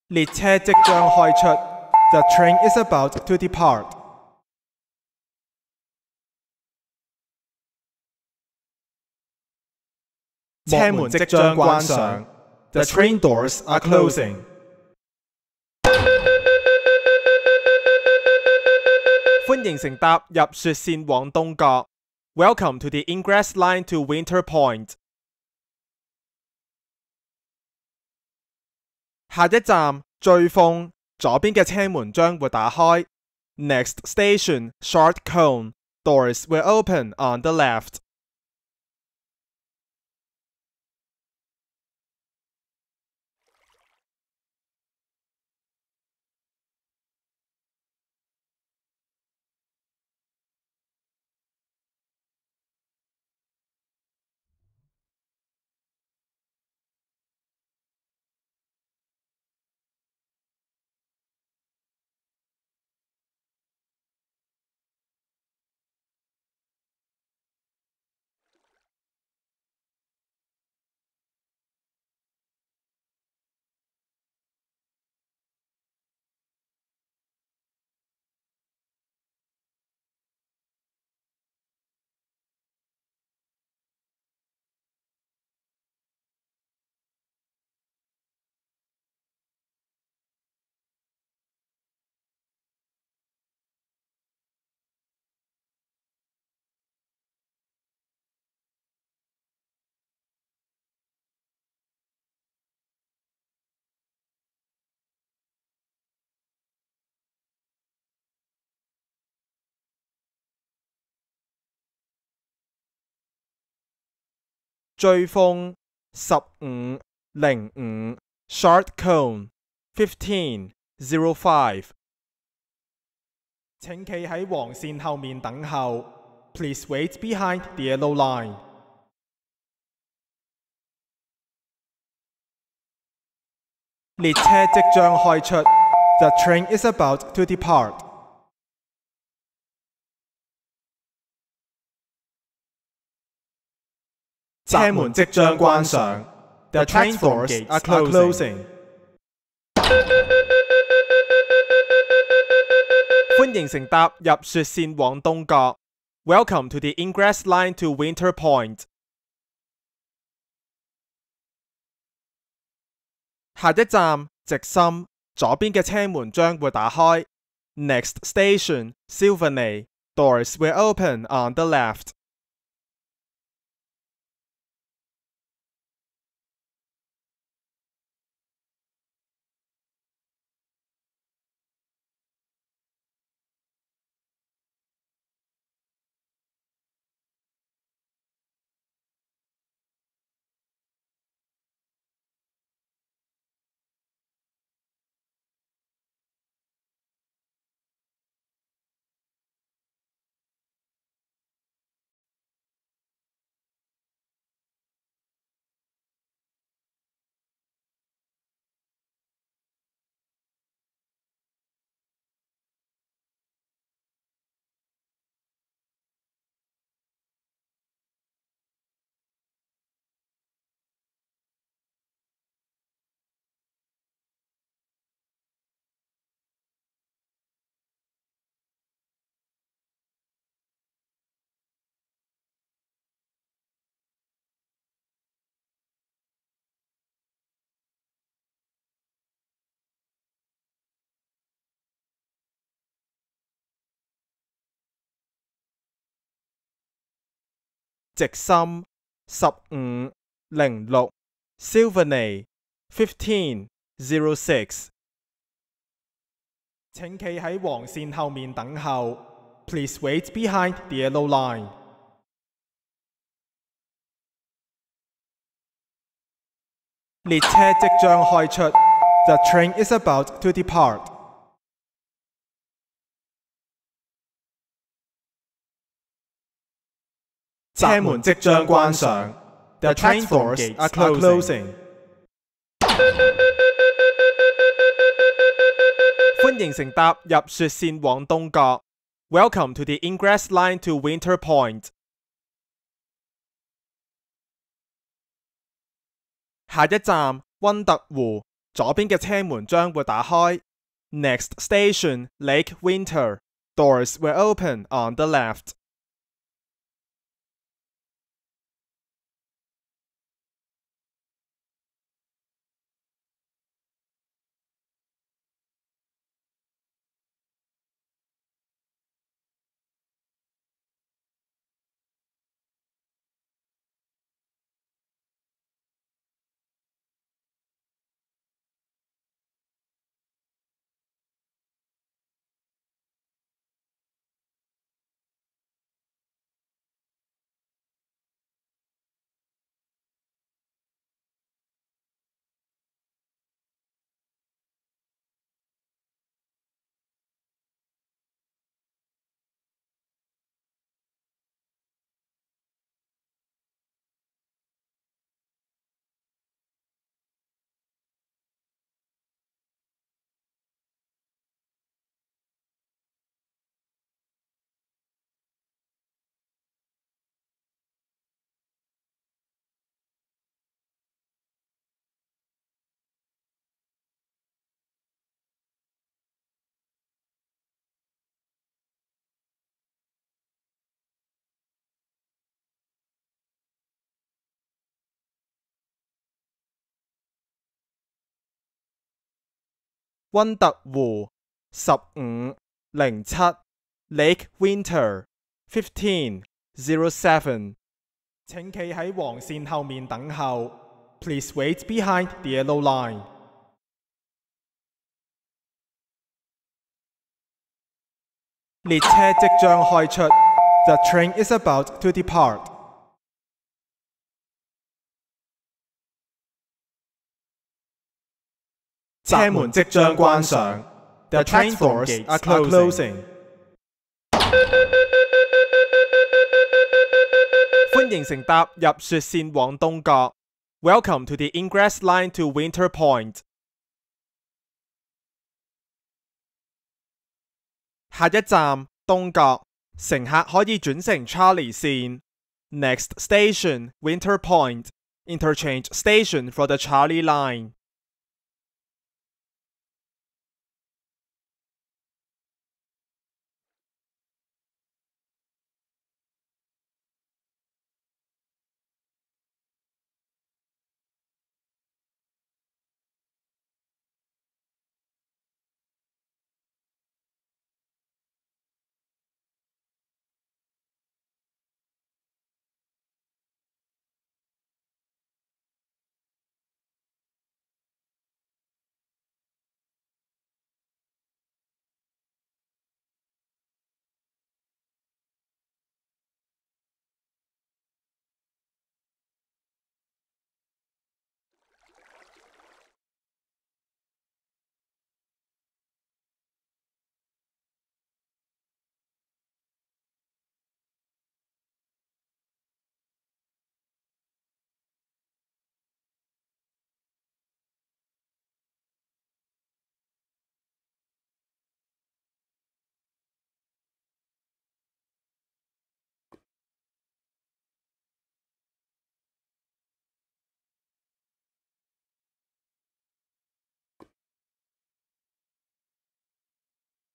列車即將開出。The train is about to depart. 車門即將關上。The train doors are closing. 歡迎乘搭入雪線往東角。Welcome to the Ingress Line to Winter Point. 下一站追風，左邊嘅車門將會打開。Next station, Short Cone. Doors will open on the left. 追風15:05 Short Cone 15:05 請企喺黃線後面等候。Please wait behind the yellow line. 列車即將開出。The train is about to depart. 車門即將關上。The train doors are closing. 歡迎乘搭入雪線往東角。Welcome to the Ingress Line to Winter Point. 下一站直心，左邊嘅車門將會打開。Next station, Sylvanay. Doors will open on the left. 直心15:06 Sylvanay 15:06 請企喺黃線後面等候。Please wait behind the yellow line. 列車即將開出。The train is about to depart. 車門即將關上。The train doors are closing. 歡迎乘搭入雪線往東角。Welcome to the Ingress Line to Winter Point. 下一站溫特湖。左邊嘅車門將會打開。Next station, Lake Winter. Doors will open on the left. 溫特湖1507 Lake Winter 1507。請企喺黃線後面等候。Please wait behind the yellow line。列車即將開出。The train is about to depart。車門即將關上。The train doors are closing。歡迎乘搭入雪線往東角。Welcome to the Ingress Line to Winter Point。下一站東角，乘客可以轉乘 Charlie 線。Next station Winter Point. Interchange station for the Charlie Line。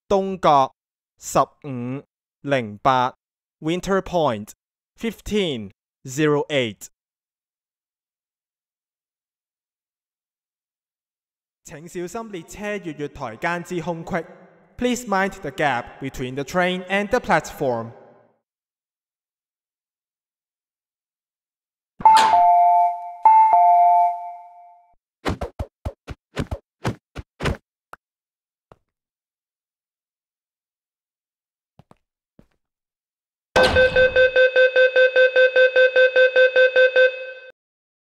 東角1508 Winter Point 1508。請小心列車月月台間之空隙。Please mind the gap between the train and the platform。